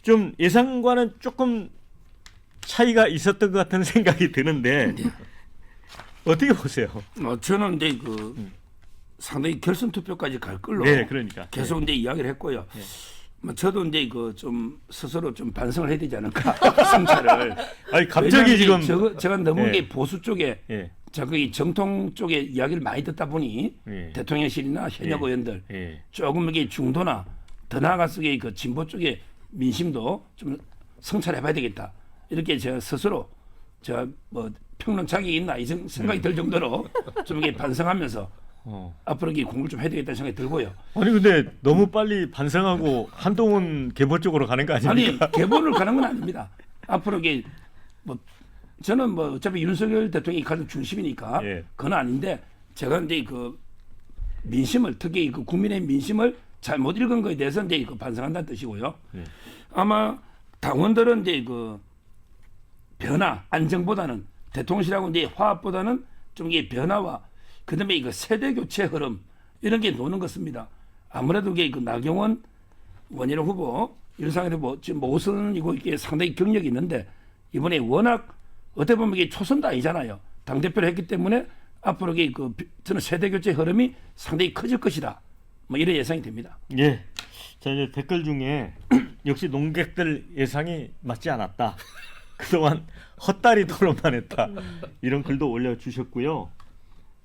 좀 예상과는 조금 차이가 있었던 것 같은 생각이 드는데 어떻게 보세요? 저는 이제 상당히 결선 투표까지 갈 걸로 네, 그러니까 계속 이제 이야기를 했고요. 저도 이제 좀 스스로 좀 반성을 해야 되지 않을까 성찰을. 아니 갑자기 지금 제가 너무 예. 이게 보수 쪽에 예. 자꾸 이 정통 쪽에 이야기를 많이 듣다 보니 예. 대통령실이나 현역 예. 의원들 예. 조금 이게 중도나 더 나아가서 그 진보 쪽의 민심도 좀 성찰해봐야 되겠다. 이렇게 제가 스스로 제가 뭐 평론 자격이 있나 이 생각이 들 정도로 좀 이게 반성하면서 앞으로 이게 공부를 좀 해야 되겠다는 생각이 들고요. 아니 근데 너무 빨리 반성하고 한동훈 개보 쪽으로 가는 거 아닙니까? 아니 개보를 가는 건 아닙니다. 앞으로 이게 뭐 저는 뭐 어차피 윤석열 대통령이 가장 중심이니까 예. 그건 아닌데 제가 이제 민심을 특히 국민의 민심을 잘 못 읽은 거에 대해서 이제 반성한다는 뜻이고요. 예. 아마 당원들은 이제 변화 안정보다는 대통령실하고 이제 화합보다는 좀 이게 변화와 그다음에 세대 교체 흐름 이런 게 노는 것입니다. 아무래도 이게 나경원 원희룡 후보 윤석열 후보 지금 모선이고 이게 상당히 경력이 있는데 이번에 워낙 어떻게 보면 이게 초선도 아니잖아요. 당 대표를 했기 때문에 앞으로 이게 저는 세대 교체 흐름이 상당히 커질 것이다. 뭐 이런 예상이 됩니다. 예. 자 이제 댓글 중에 역시 농객들 예상이 맞지 않았다. 그동안 헛다리 토론만 했다. 이런 글도 올려주셨고요.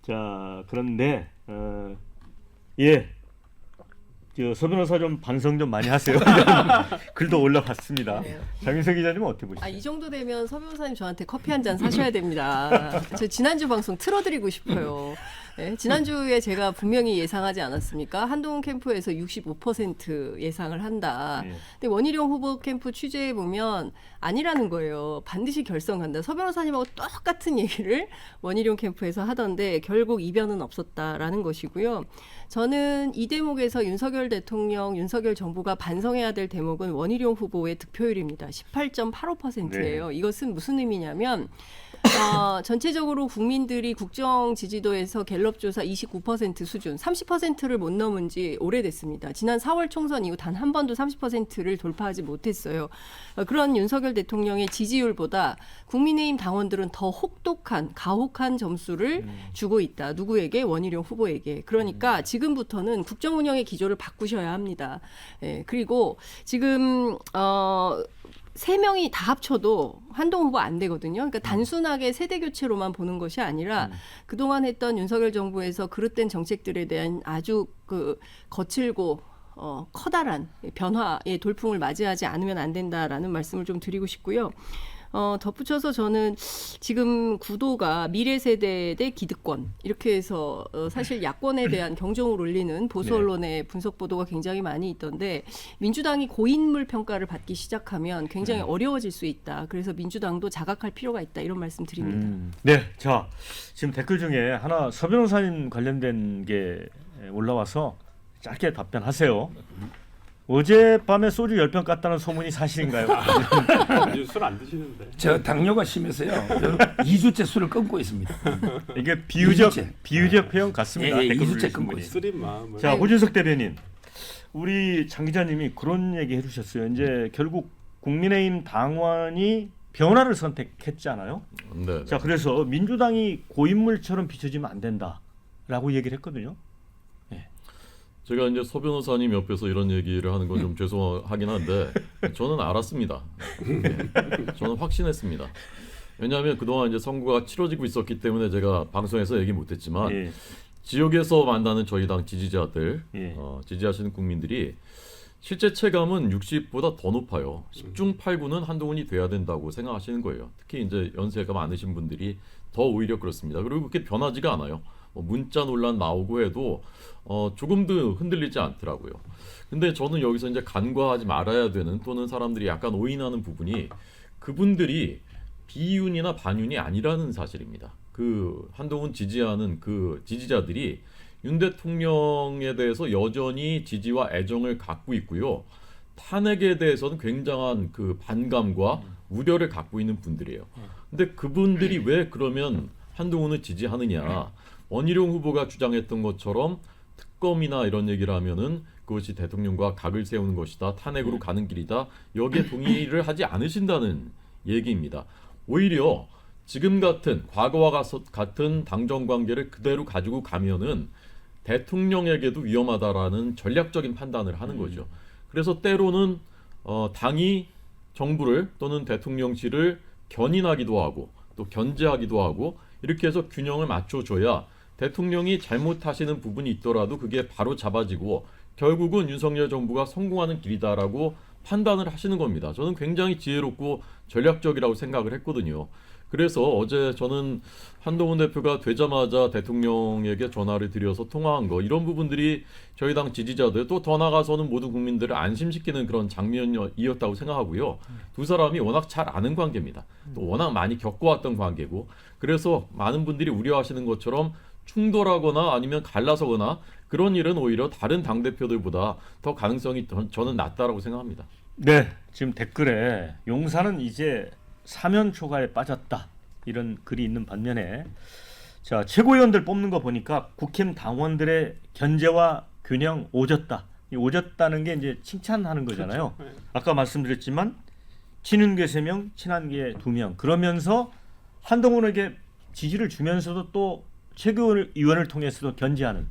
자 그런데 예. 서 변호사 좀 반성 좀 많이 하세요. 이런 글도 올라왔습니다. 네. 장윤석 기자님은 어떻게 보시죠? 이 정도 되면 서 변호사님 저한테 커피 한 잔 사셔야 됩니다. 저 지난주 방송 틀어드리고 싶어요. 네, 지난주에 제가 분명히 예상하지 않았습니까? 한동훈 캠프에서 65% 예상을 한다. 네. 근데 원희룡 후보 캠프 취재해 보면 아니라는 거예요. 반드시 결성한다. 서 변호사님하고 똑같은 얘기를 원희룡 캠프에서 하던데 결국 이변은 없었다라는 것이고요. 저는 이 대목에서 윤석열 대통령, 윤석열 정부가 반성해야 될 대목은 원희룡 후보의 득표율입니다. 18.85%예요. 네. 이것은 무슨 의미냐면 전체적으로 국민들이 국정 지지도에서 갤럽 조사 29% 수준, 30%를 못 넘은 지 오래됐습니다. 지난 4월 총선 이후 단 한 번도 30%를 돌파하지 못했어요. 그런 윤석열 대통령의 지지율보다 국민의힘 당원들은 더 혹독한, 가혹한 점수를 주고 있다. 누구에게? 원희룡 후보에게. 그러니까 지금부터는 국정 운영의 기조를 바꾸셔야 합니다. 예, 그리고 지금 3명이 다 합쳐도 한동훈 후보 안 되거든요. 그러니까 단순하게 세대 교체로만 보는 것이 아니라 그동안 했던 윤석열 정부에서 그릇된 정책들에 대한 아주 거칠고 커다란 변화의 돌풍을 맞이하지 않으면 안 된다라는 말씀을 좀 드리고 싶고요. 덧붙여서 저는 지금 구도가 미래 세대 대 기득권 이렇게 해서 사실 야권에 대한 경종을 울리는 보수 언론의 분석 보도가 굉장히 많이 있던데 민주당이 고인물 평가를 받기 시작하면 굉장히 어려워질 수 있다. 그래서 민주당도 자각할 필요가 있다. 이런 말씀 드립니다. 네, 자 지금 댓글 중에 하나 서 변호사님 관련된 게 올라와서 짧게 답변하세요. 어젯밤에 소주 10병 깠다는 소문이 사실인가요? 요즘 술 안 드시는데. 제가 당뇨가 심해서요. 2주째 술을 끊고 있습니다. 이게 이주째. 비유적 표현 같습니다. 예, 댓글 2주째 올리신 끊고 분이. 있어요. 쓰린 마음을. 자, 호준석 대변인, 우리 장 기자님이 그런 얘기 해주셨어요. 이제 결국 국민의힘 당원이 변화를 선택했잖아요. 네. 자, 그래서 민주당이 고인물처럼 비춰지면 안 된다라고 얘기를 했거든요. 제가 이제 서 변호사님 옆에서 이런 얘기를 하는 건 좀 죄송하긴 한데 저는 알았습니다. 네. 저는 확신했습니다. 왜냐하면 그동안 이제 선거가 치러지고 있었기 때문에 제가 방송에서 얘기 못했지만 예. 지역에서 만나는 저희 당 지지자들, 예. 지지하시는 국민들이 실제 체감은 60보다 더 높아요. 10중 8구는 한동훈이 돼야 된다고 생각하시는 거예요. 특히 이제 연세가 많으신 분들이 더 오히려 그렇습니다. 그리고 그렇게 변하지가 않아요. 문자 논란 나오고 해도 조금도 흔들리지 않더라고요. 근데 저는 여기서 이제 간과하지 말아야 되는 또는 사람들이 약간 오인하는 부분이 그분들이 비윤이나 반윤이 아니라는 사실입니다. 그 한동훈 지지하는 그 지지자들이 윤 대통령에 대해서 여전히 지지와 애정을 갖고 있고요. 탄핵에 대해서는 굉장한 그 반감과 우려를 갖고 있는 분들이에요. 근데 그분들이 왜 그러면 한동훈을 지지하느냐? 원희룡 후보가 주장했던 것처럼 특검이나 이런 얘기를 하면은 그것이 대통령과 각을 세우는 것이다. 탄핵으로 가는 길이다. 여기에 동의를 하지 않으신다는 얘기입니다. 오히려 지금 같은 과거와 같은 당정 관계를 그대로 가지고 가면은 대통령에게도 위험하다라는 전략적인 판단을 하는 거죠. 그래서 때로는 당이 정부를 또는 대통령실을 견인하기도 하고 또 견제하기도 하고 이렇게 해서 균형을 맞춰줘야 대통령이 잘못하시는 부분이 있더라도 그게 바로 잡아지고 결국은 윤석열 정부가 성공하는 길이다라고 판단을 하시는 겁니다. 저는 굉장히 지혜롭고 전략적이라고 생각을 했거든요. 그래서 어제 저는 한동훈 대표가 되자마자 대통령에게 전화를 드려서 통화한 거 이런 부분들이 저희 당 지지자들 또 더 나아가서는 모두 국민들을 안심시키는 그런 장면이었다고 생각하고요. 두 사람이 워낙 잘 아는 관계입니다. 또 워낙 많이 겪어왔던 관계고 그래서 많은 분들이 우려하시는 것처럼 충돌하거나 아니면 갈라서거나 그런 일은 오히려 다른 당대표들보다 더 가능성이 저는 낮다라고 생각합니다. 네, 지금 댓글에 용산은 이제 사면 초과에 빠졌다 이런 글이 있는 반면에 자 최고위원들 뽑는 거 보니까 국힘 당원들의 견제와 균형 오졌다. 이 오졌다는 게 이제 칭찬하는 거잖아요. 그렇죠. 네. 아까 말씀드렸지만 친윤계 3명, 친한계 2명 그러면서 한동훈에게 지지를 주면서도 또 최고위원을 통해서도 견제하는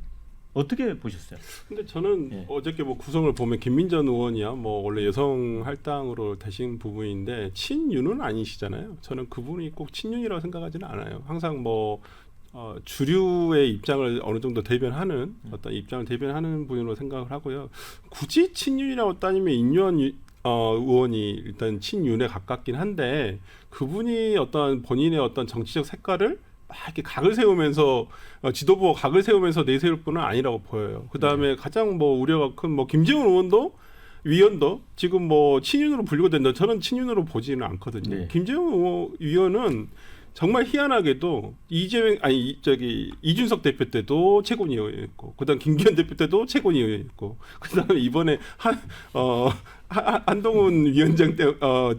어떻게 보셨어요? 근데 저는 예. 어저께 뭐 구성을 보면 김민전 의원이야 뭐 원래 여성 할당으로 되신 부분인데 친윤은 아니시잖아요. 저는 그분이 꼭 친윤이라고 생각하지는 않아요. 항상 뭐 주류의 입장을 어느 정도 대변하는 어떤 입장을 대변하는 분으로 생각을 하고요. 굳이 친윤이라고 따지면 인유한 의원이 일단 친윤에 가깝긴 한데 그분이 어떤 본인의 어떤 정치적 색깔을 막 이렇게 각을 세우면서 지도부가 각을 세우면서 내세울 분은 아니라고 보여요. 그 다음에 가장 뭐 우려가 큰 뭐 김재원 의원도 위원도 지금 뭐 친윤으로 분류가 된다. 저는 친윤으로 보지는 않거든요. 네. 김재원 위원은 정말 희한하게도 이준석 대표 때도 최고위원이었고, 그다음 김기현 대표 때도 최고위원이었고, 그다음에 이번에 한동훈 위원장 때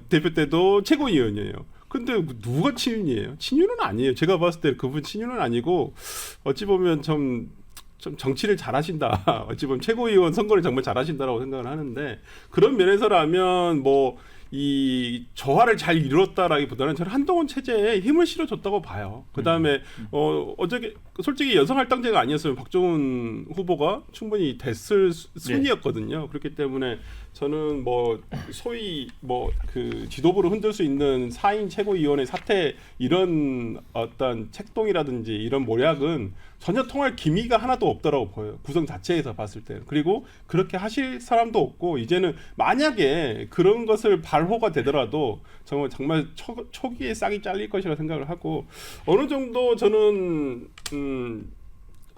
대표 때도 최고위원이에요. 근데 누가 친윤이에요? 친윤은 아니에요. 제가 봤을 때 그분 친윤은 아니고 어찌 보면 좀 정치를 잘하신다. 어찌 보면 최고위원 선거를 정말 잘하신다라고 생각을 하는데 그런 면에서라면 뭐 이 저하를 잘 이뤘다라기보다는 저는 한동훈 체제에 힘을 실어줬다고 봐요. 그 다음에 어저께 솔직히 여성 할당제가 아니었으면 박정훈 후보가 충분히 됐을 순이었거든요. 그렇기 때문에 저는 뭐 소위 뭐 그 지도부를 흔들 수 있는 4인 최고위원회 사태 이런 어떤 책동이라든지 이런 모략은 전혀 통할 기미가 하나도 없다라고 보여요. 구성 자체에서 봤을 때는. 그리고 그렇게 하실 사람도 없고 이제는 만약에 그런 것을 발호가 되더라도 정말 초기에 싹이 잘릴 것이라 생각을 하고 어느 정도 저는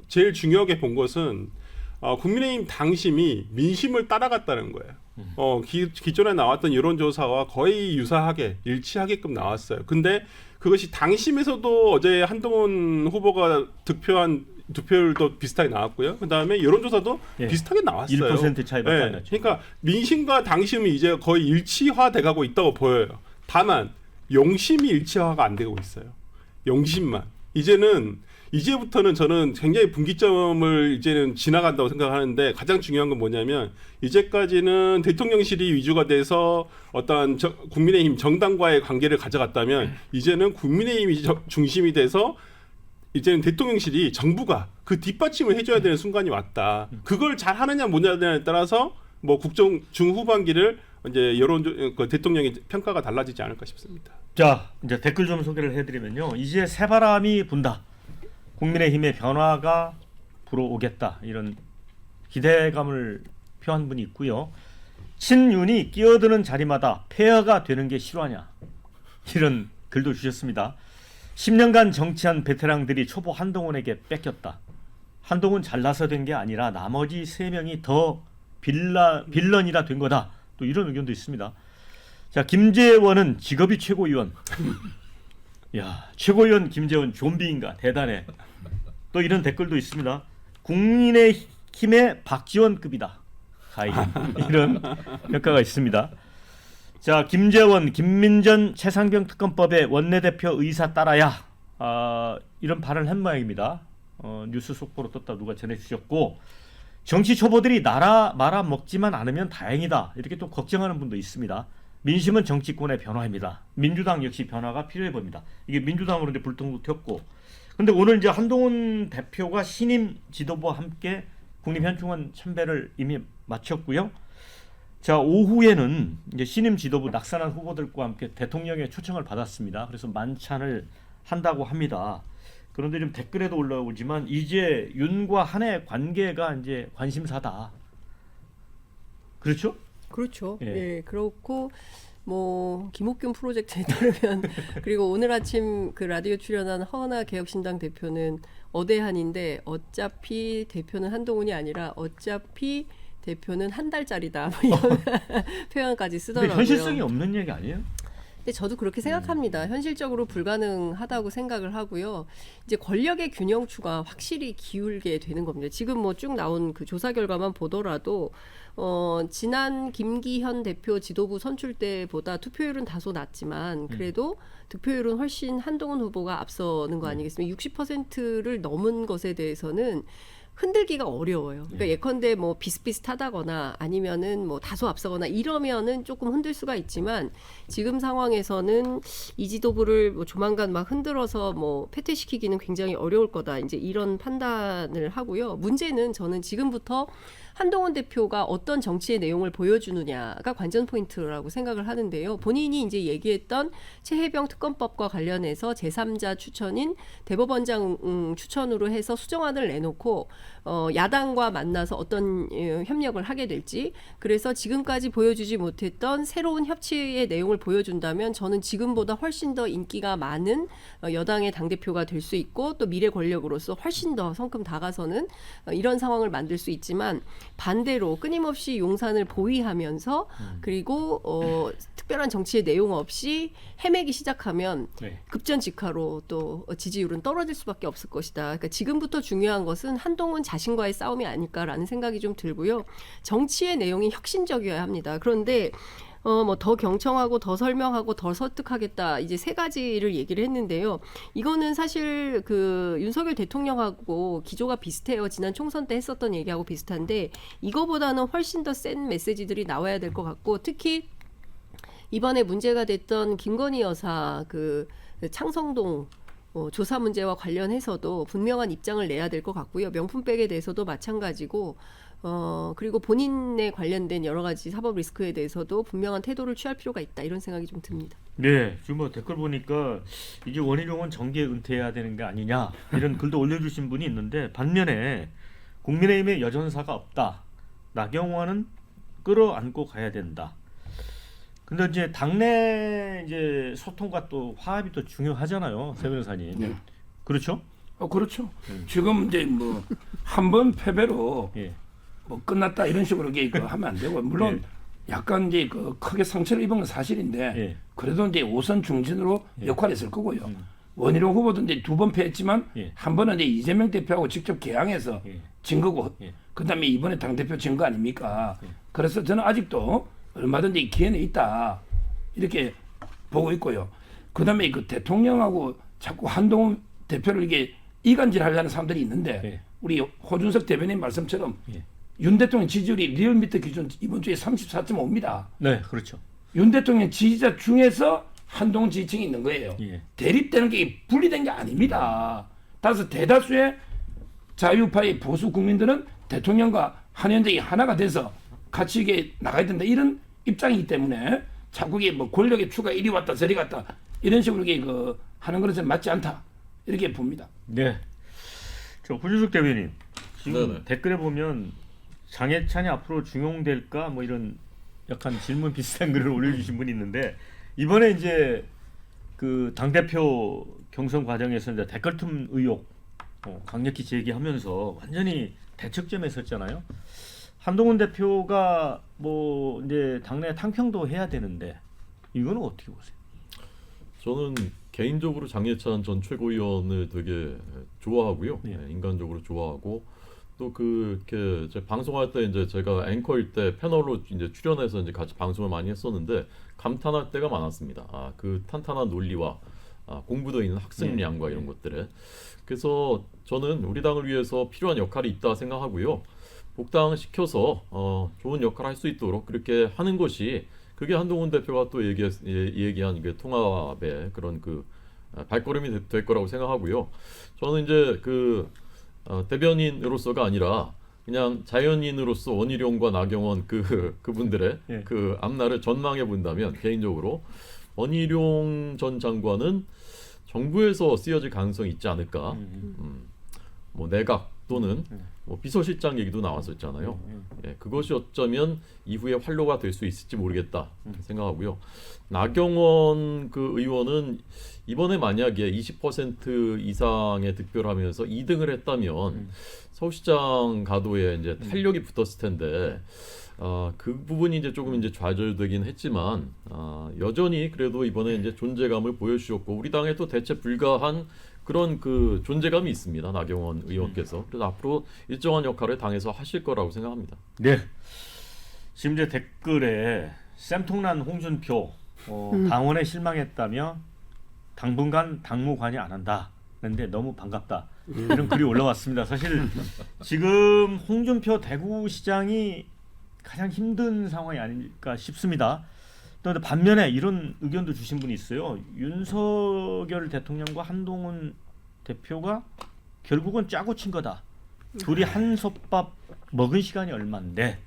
제일 중요하게 본 것은 국민의힘 당심이 민심을 따라갔다는 거예요. 기존에 나왔던 여론조사와 거의 유사하게 일치하게끔 나왔어요. 근데 그것이 당심에서도 어제 한동훈 후보가 득표율도 비슷하게 나왔고요. 그 다음에 여론조사도 비슷하게 나왔어요. 1% 차이밖에 안 났죠. 그러니까 민심과 당심이 이제 거의 일치화돼가고 있다고 보여요. 다만 용심이 일치화가 안 되고 있어요. 용심만. 이제부터는 저는 굉장히 분기점을 이제는 지나간다고 생각하는데 가장 중요한 건 뭐냐면 이제까지는 대통령실이 위주가 돼서 어떤 국민의힘 정당과의 관계를 가져갔다면 이제는 국민의힘이 중심이 돼서 이제는 대통령실이 정부가 그 뒷받침을 해줘야 되는 순간이 왔다. 그걸 잘 하느냐 못하느냐에 따라서 뭐 국정 중후반기를 이제 대통령의 평가가 달라지지 않을까 싶습니다. 자, 이제 댓글 좀 소개를 해드리면요. 이제 새바람이 분다. 국민의힘의 변화가 불어오겠다. 이런 기대감을 표한 분이 있고요. 친윤이 끼어드는 자리마다 폐허가 되는 게 실화냐. 이런 글도 주셨습니다. 10년간 정치한 베테랑들이 초보 한동훈에게 뺏겼다. 한동훈 잘나서 된 게 아니라 나머지 3명이 더 빌런이라 된 거다. 또 이런 의견도 있습니다. 자, 김재원은 직업이 최고위원. 야, 최고위원 김재원 좀비인가 대단해. 또 이런 댓글도 있습니다. 국민의힘의 박지원급이다. 가히 이런 평가가 있습니다. 자, 김재원, 김민전, 최상병 특검법에 원내대표 의사 따라야 이런 발언을 한 모양입니다. 뉴스 속보로 떴다 누가 전해주셨고 정치 초보들이 나라 말아먹지만 않으면 다행이다. 이렇게 또 걱정하는 분도 있습니다. 민심은 정치권의 변화입니다. 민주당 역시 변화가 필요해 보입니다. 이게 민주당으로 이제 불똥도 튀었고. 근데 오늘 이제 한동훈 대표가 신임 지도부와 함께 국립현충원 참배를 이미 마쳤고요. 자, 오후에는 이제 신임 지도부 낙선한 후보들과 함께 대통령의 초청을 받았습니다. 그래서 만찬을 한다고 합니다. 그런데 좀 댓글에도 올라오지만 이제 윤과 한의 관계가 이제 관심사다. 그렇죠? 그렇죠. 예. 예, 그렇고 뭐 김옥균 프로젝트에 따르면 그리고 오늘 아침 그 라디오 출연한 허은하 개혁신당 대표는 어대한인데 어차피 대표는 한동훈이 아니라 어차피 대표는 한 달짜리다 뭐 이런 표현까지 근데 쓰더라고요. 현실성이 없는 얘기 아니에요? 근데 저도 그렇게 생각합니다. 현실적으로 불가능하다고 생각을 하고요. 이제 권력의 균형추가 확실히 기울게 되는 겁니다. 지금 뭐 쭉 나온 그 조사 결과만 보더라도 지난 김기현 대표 지도부 선출 때보다 투표율은 다소 낮지만 그래도 득표율은 훨씬 한동훈 후보가 앞서는 거 아니겠습니까? 60%를 넘은 것에 대해서는 흔들기가 어려워요. 그러니까 예컨대 뭐 비슷비슷하다거나 아니면은 뭐 다소 앞서거나 이러면은 조금 흔들 수가 있지만 지금 상황에서는 이 지도부를 뭐 조만간 막 흔들어서 뭐 패퇴시키기는 굉장히 어려울 거다. 이제 이런 판단을 하고요. 문제는 저는 지금부터 한동훈 대표가 어떤 정치의 내용을 보여주느냐가 관전 포인트라고 생각을 하는데요. 본인이 이제 얘기했던 최혜병 특검법과 관련해서 제3자 추천인 대법원장 추천으로 해서 수정안을 내놓고 야당과 만나서 어떤 협력을 하게 될지 그래서 지금까지 보여주지 못했던 새로운 협치의 내용을 보여준다면 저는 지금보다 훨씬 더 인기가 많은 여당의 당대표가 될 수 있고 또 미래 권력으로서 훨씬 더 성큼 다가서는 이런 상황을 만들 수 있지만 반대로 끊임없이 용산을 보위하면서 그리고 특별한 정치의 내용 없이 헤매기 시작하면 네. 급전직하로 또 지지율은 떨어질 수밖에 없을 것이다. 그러니까 지금부터 중요한 것은 한동훈 자신과의 싸움이 아닐까라는 생각이 좀 들고요. 정치의 내용이 혁신적이어야 합니다. 그런데 뭐 더 경청하고 더 설명하고 더 설득하겠다 이제 세 가지를 얘기를 했는데요. 이거는 사실 그 윤석열 대통령하고 기조가 비슷해요. 지난 총선 때 했었던 얘기하고 비슷한데 이거보다는 훨씬 더 센 메시지들이 나와야 될 것 같고 특히 이번에 문제가 됐던 김건희 여사 그 창성동 조사 문제와 관련해서도 분명한 입장을 내야 될 것 같고요. 명품백에 대해서도 마찬가지고 그리고 본인에 관련된 여러 가지 사법 리스크에 대해서도 분명한 태도를 취할 필요가 있다. 이런 생각이 좀 듭니다. 네, 지금 뭐 댓글 보니까 이제 원희룡은 정계 은퇴해야 되는 게 아니냐 이런 글도 올려주신 분이 있는데 반면에 국민의힘에 여전사가 없다. 나경원은 끌어안고 가야 된다. 근데 이제 당내 이제 소통과 또 화합이 또 중요하잖아요, 세 변호사님. 네. 그렇죠? 그렇죠. 지금 이제 뭐 한 번 패배로 예. 뭐 끝났다 이런 식으로 이게 하면 안 되고 물론 약간 이제 그 크게 상처를 입은 건 사실인데 예. 그래도 이제 오선 중진으로 역할을 했을 거고요. 원희룡 후보도 이제 두 번 패했지만 예. 한 번은 이제 이재명 대표하고 직접 개항해서 예. 진 거고 예. 그다음에 이번에 당 대표 진 거 아닙니까? 그래서 저는 아직도 얼마든지 기회는 있다 이렇게 보고 있고요. 그다음에 그 대통령하고 자꾸 한동훈 대표를 이게 이간질하려는 사람들이 있는데 예. 우리 호준석 대변인 말씀처럼 예. 윤 대통령 지지율이 리얼미터 기준 이번 주에 34.5입니다. 네, 그렇죠. 윤 대통령 지지자 중에서 한동훈 지지층이 있는 거예요. 예. 대립되는 게 분리된 게 아닙니다. 따라서 대다수의 자유파의 보수 국민들은 대통령과 한현정이 하나가 돼서 같이 이게 나가야 된다 이런 입장이기 때문에 자꾸 이게 뭐 권력의 추가 이리 왔다 저리 갔다 이런 식으로 이게 그 하는 것은 맞지 않다 이렇게 봅니다. 네. 저 후준석 대변인 지금 네네. 댓글에 보면 장해찬이 앞으로 중용될까 뭐 이런 약간 질문 비슷한 글을 올려주신 분이 있는데 이번에 이제 그 당 대표 경선 과정에서 이제 댓글틈 의혹 강력히 제기하면서 완전히 대척점에 섰잖아요. 한동훈 대표가 뭐 이제 당내 탕평도 해야 되는데 이거는 어떻게 보세요? 저는 개인적으로 장예찬 전 최고위원을 되게 좋아하고요. 네. 네, 인간적으로 좋아하고 또 그렇게 제 방송할 때 이제 제가 앵커일 때 패널로 이제 출연해서 이제 같이 방송을 많이 했었는데 감탄할 때가 많았습니다. 그 탄탄한 논리와 공부도 있는 학습량과 이런 것들에 그래서 저는 우리 당을 위해서 필요한 역할이 있다 생각하고요. 복당시켜서 좋은 역할을 할 수 있도록 그렇게 하는 것이 그게 한동훈 대표가 또 얘기한 그 통합의 그런 그 발걸음이 될 거라고 생각하고요. 저는 이제 그 대변인으로서가 아니라 그냥 자연인으로서 원희룡과 나경원 그분들의 예. 그 앞날을 전망해 본다면 개인적으로 원희룡 전 장관은 정부에서 쓰여질 가능성이 있지 않을까. 뭐 내각 또는 뭐 비서실장 얘기도 나왔었잖아요. 예, 그것이 어쩌면 이후에 활로가 될 수 있을지 모르겠다 생각하고요. 나경원 그 의원은 이번에 만약에 20% 이상의 득표를 하면서 2등을 했다면 서울시장 가도에 이제 탄력이 붙었을 텐데 그 부분이 이제 조금 이제 좌절되긴 했지만 여전히 그래도 이번에 이제 존재감을 보여주셨고 우리 당에도 대체 불가한 그런 그 존재감이 있습니다. 나경원 의원께서. 그래서 앞으로 일정한 역할을 당에서 하실 거라고 생각합니다. 네. 지금 이제 댓글에 쌤통난 홍준표 당원에 실망했다며 당분간 당무 관여 안 한다. 그런데 너무 반갑다. 이런 글이 올라왔습니다. 사실 지금 홍준표 대구시장이 가장 힘든 상황이 아닐까 싶습니다. 그런데 반면에 이런 의견도 주신 분이 있어요. 윤석열 대통령과 한동훈 대표가 결국은 짜고 친 거다. 둘이 한솥밥 먹은 시간이 얼마인데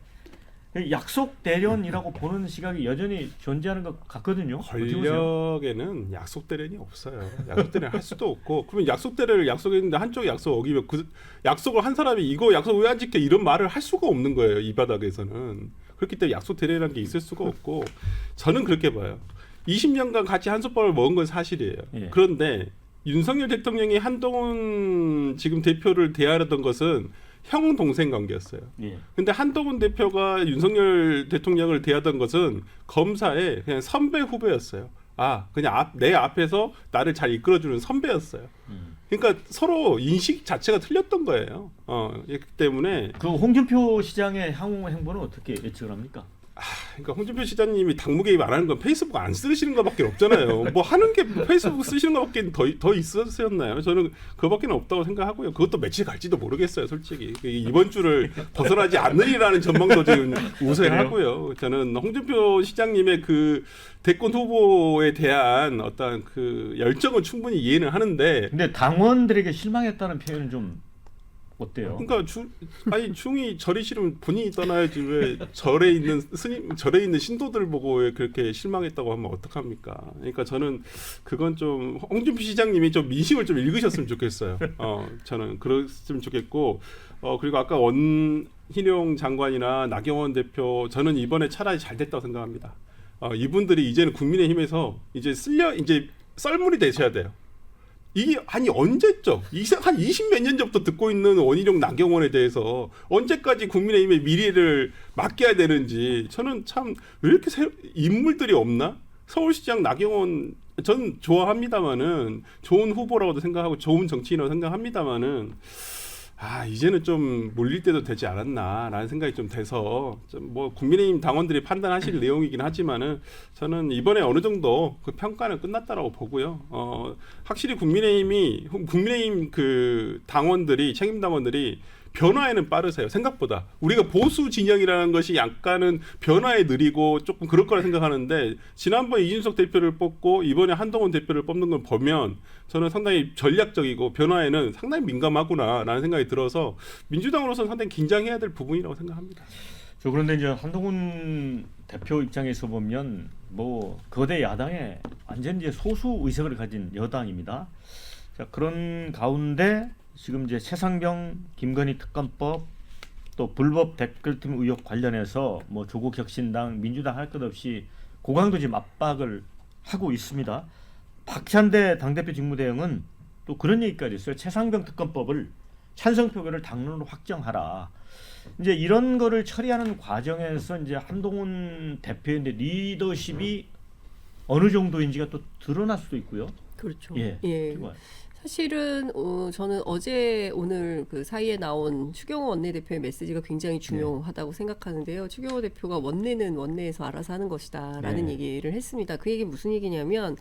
약속 대련이라고 보는 시각이 여전히 존재하는 것 같거든요. 어떻게 보세요? 권력에는 약속 대련이 없어요. 약속 대련 할 수도 없고 그러면 약속 대련을 약속했는데 한쪽이 약속 어기면 그 약속을 한 사람이 이거 약속 왜 안 지켜 이런 말을 할 수가 없는 거예요. 이 바닥에서는. 그렇기 때문에 약속 대련이라는 게 있을 수가 없고 저는 그렇게 봐요. 20년간 같이 한솥밥을 먹은 건 사실이에요. 예. 그런데 윤석열 대통령이 한동훈 지금 대표를 대하려던 것은 형 동생 관계였어요. 예. 근데 한동훈 대표가 윤석열 대통령을 대하던 것은 검사의 그냥 선배 후배였어요. 그냥 내 앞에서 나를 잘 이끌어주는 선배였어요. 그러니까 서로 인식 자체가 틀렸던 거예요. 그렇기 때문에 그 홍준표 시장의 향후 행보는 어떻게 예측을 합니까? 그러니까 홍준표 시장님이 당무 개입 안 하는 건 페이스북 안 쓰시는 것밖에 없잖아요. 뭐 하는 게 페이스북 쓰시는 것밖에 더 있었었나요? 저는 그거밖에 없다고 생각하고요. 그것도 며칠 갈지도 모르겠어요, 솔직히. 이번 주를 벗어나지 않으리라는 전망도 지금 우세하고요. 저는 홍준표 시장님의 그 대권 후보에 대한 어떤 그 열정은 충분히 이해는 하는데. 근데 당원들에게 실망했다는 표현은 좀 어때요? 그러니까 중이 절이 싫으면 본인이 떠나야지 왜 절에 있는 스님 절에 있는 신도들 보고 왜 그렇게 실망했다고 하면 어떡합니까? 그러니까 저는 그건 좀 홍준표 시장님이 좀 민심을 좀 읽으셨으면 좋겠어요. 저는 그랬으면 좋겠고 그리고 아까 원희룡 장관이나 나경원 대표 저는 이번에 차라리 잘 됐다고 생각합니다. 이분들이 이제는 국민의힘에서 이제 썰물이 되셔야 돼요. 이게 아니 언제적 한 20몇 년 전부터 듣고 있는 원희룡 나경원에 대해서 언제까지 국민의힘의 미래를 맡겨야 되는지 저는 참 왜 이렇게 인물들이 없나? 서울시장 나경원 전 좋아합니다마는 좋은 후보라고도 생각하고 좋은 정치인이라고 생각합니다마는 이제는 좀 몰릴 때도 되지 않았나라는 생각이 좀 돼서 좀 뭐 국민의힘 당원들이 판단하실 내용이긴 하지만은 저는 이번에 어느 정도 그 평가는 끝났다라고 보고요. 확실히 국민의힘 그 당원들이 책임 당원들이 변화에는 빠르세요. 생각보다 우리가 보수 진영이라는 것이 약간은 변화에 느리고 조금 그럴 거라 생각하는데 지난번 이준석 대표를 뽑고 이번에 한동훈 대표를 뽑는 걸 보면 저는 상당히 전략적이고 변화에는 상당히 민감하구나라는 생각이 들어서 민주당으로서는 상당히 긴장해야 될 부분이라고 생각합니다. 그런데 이제 한동훈 대표 입장에서 보면 뭐 거대 야당의 완전 이제 소수 의석을 가진 여당입니다. 자, 그런 가운데 지금 이제 최상병 김건희 특검법 또 불법 댓글팀 의혹 관련해서 뭐 조국 혁신당 민주당 할 것 없이 고강도 지금 압박을 하고 있습니다. 박찬대 당대표 직무대행은 또 그런 얘기까지 했어요. 최상병 특검법을 찬성 표결을 당론으로 확정하라. 이제 이런 거를 처리하는 과정에서 이제 한동훈 대표의 리더십이 어느 정도인지가 또 드러날 수도 있고요. 그렇죠. 예. 사실은 저는 어제 오늘 그 사이에 나온 추경호 원내대표의 메시지가 굉장히 중요하다고 생각하는데요. 추경호 대표가 원내는 원내에서 알아서 하는 것이다라는 얘기를 했습니다. 그 얘기 무슨 얘기냐면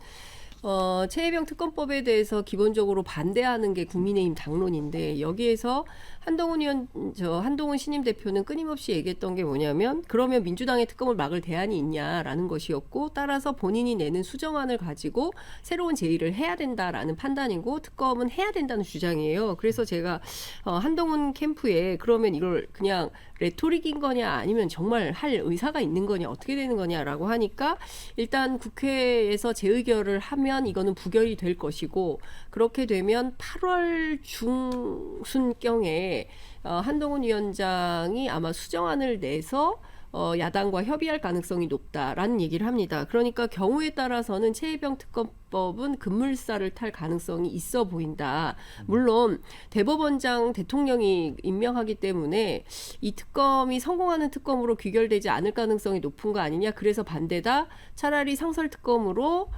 최혜병 특검법에 대해서 기본적으로 반대하는 게 국민의힘 당론인데 여기에서 한동훈 신임 대표는 끊임없이 얘기했던 게 뭐냐면 그러면 민주당의 특검을 막을 대안이 있냐라는 것이었고 따라서 본인이 내는 수정안을 가지고 새로운 제의를 해야 된다라는 판단이고 특검은 해야 된다는 주장이에요. 그래서 제가 한동훈 캠프에 그러면 이걸 그냥 레토릭인 거냐 아니면 정말 할 의사가 있는 거냐 어떻게 되는 거냐라고 하니까 일단 국회에서 재의결을 하면 이거는 부결이 될 것이고 그렇게 되면 8월 중순경에 한동훈 위원장이 아마 수정안을 내서 야당과 협의할 가능성이 높다라는 얘기를 합니다. 그러니까 경우에 따라서는 최혜병 특검법은 급물살을 탈 가능성이 있어 보인다. 물론 대법원장 대통령이 임명하기 때문에 이 특검이 성공하는 특검으로 귀결되지 않을 가능성이 높은 거 아니냐. 그래서 반대다. 차라리 상설특검으로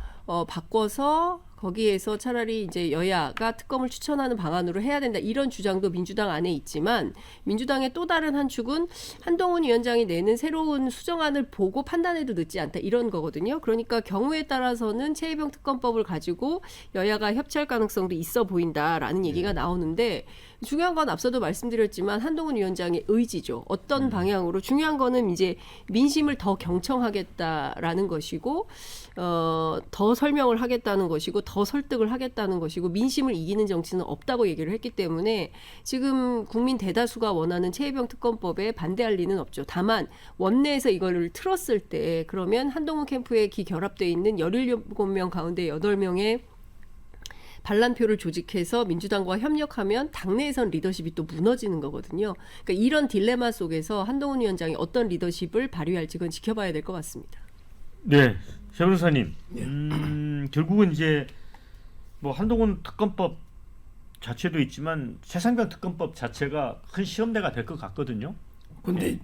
바꿔서 거기에서 차라리 이제 여야가 특검을 추천하는 방안으로 해야 된다. 이런 주장도 민주당 안에 있지만 민주당의 또 다른 한 축은 한동훈 위원장이 내는 새로운 수정안을 보고 판단해도 늦지 않다. 이런 거거든요. 그러니까 경우에 따라서는 최혜병 특검법을 가지고 여야가 협치할 가능성도 있어 보인다라는 얘기가 나오는데 중요한 건 앞서도 말씀드렸지만 한동훈 위원장의 의지죠. 어떤 방향으로 중요한 거는 이제 민심을 더 경청하겠다라는 것이고 더 설명을 하겠다는 것이고 더 설득을 하겠다는 것이고 민심을 이기는 정치는 없다고 얘기를 했기 때문에 지금 국민 대다수가 원하는 최혜병 특검법에 반대할 리는 없죠. 다만 원내에서 이걸 틀었을 때 그러면 한동훈 캠프에 결합되어 있는 17명 가운데 8명의 반란표를 조직해서 민주당과 협력하면 당내에선 리더십이 또 무너지는 거거든요. 그러니까 이런 딜레마 속에서 한동훈 위원장이 어떤 리더십을 발휘할지 그건 지켜봐야 될 것 같습니다. 네, 최 변호사님. 결국은 이제 뭐 한동훈 특검법 자체도 있지만 최상병 특검법 자체가 큰 시험대가 될 것 같거든요. 근데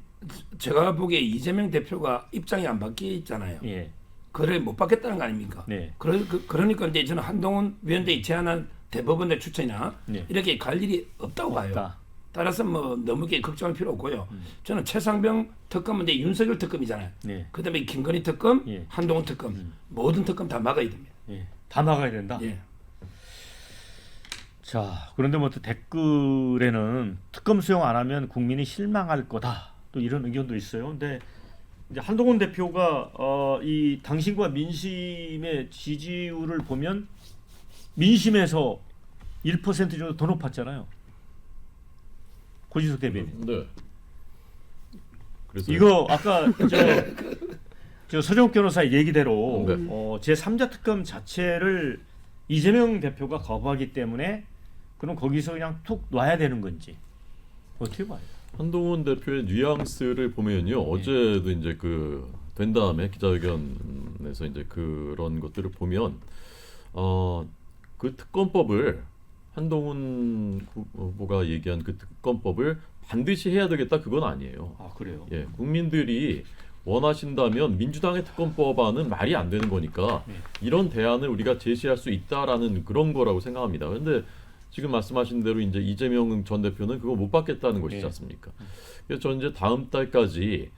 제가 보기에 이재명 대표가 입장이 안 바뀌어 있잖아요. 예. 그래 못 받겠다는 거 아닙니까? 네. 그러니까 이제 저는 한동훈 위원장이 제안한 대법원의 추천이나 네. 이렇게 갈 일이 없다고 봐요. 없다. 따라서 뭐 너무 이렇게 걱정할 필요 없고요. 저는 최상병 특검은 이제 윤석열 특검이잖아요. 네. 그다음에 김건희 특검, 예. 한동훈 특검, 모든 특검 다 막아야 됩니다. 예. 다 막아야 된다. 예. 자, 그런데 뭐 또 댓글에는 특검 수용 안 하면 국민이 실망할 거다. 또 이런 의견도 있어요. 근데 이제 한동훈 대표가 이 당신과 민심의 지지율을 보면 민심에서 1% 정도 더 높았잖아요. 고지석 대변인. 네. 그래서 이거 아까 저 서정욱 변호사 얘기대로 네. 제3자 특검 자체를 이재명 대표가 거부하기 때문에 그럼 거기서 그냥 툭 놔야 되는 건지 어떻게 봐요? 한동훈 대표의 뉘앙스를 보면요. 어제도 이제 된 다음에 기자회견에서 이제 그런 것들을 보면 그 특검법을 한동훈 후보가 얘기한 그 특검법을 반드시 해야 되겠다 그건 아니에요. 아 그래요? 예, 국민들이 원하신다면 민주당의 특검법안은 말이 안 되는 거니까 이런 대안을 우리가 제시할 수 있다라는 그런 거라고 생각합니다. 그런데 지금 말씀하신 대로 이제 이재명 전 대표는 그거 못 받겠다는 것이지 않습니까? 그래서 저는 이제 다음 달까지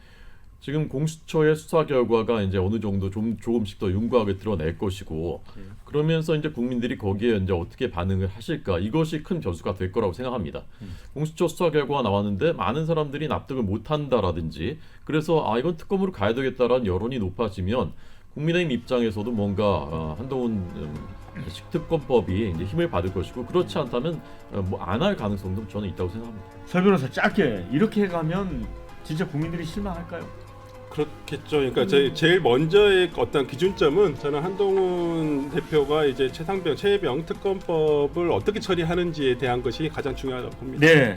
지금 공수처의 수사 결과가 이제 어느 정도 조금씩 더 윤곽을 드러낼 것이고 그러면서 이제 국민들이 거기에 이제 어떻게 반응을 하실까 이것이 큰 변수가 될 거라고 생각합니다. 공수처 수사 결과가 나왔는데 많은 사람들이 납득을 못 한다라든지 그래서 이건 특검으로 가야 되겠다라는 여론이 높아지면 국민의힘 입장에서도 뭔가 한동훈 특검법이 이제 힘을 받을 것이고 그렇지 않다면 뭐 안 할 가능성도 저는 있다고 생각합니다. 설 변호사 짧게 이렇게 가면 진짜 국민들이 실망할까요? 그렇겠죠. 그러니까 제일 먼저의 어떤 기준점은 저는 한동훈 대표가 이제 최혜병 특검법을 어떻게 처리하는지에 대한 것이 가장 중요하다고 봅니다. 네.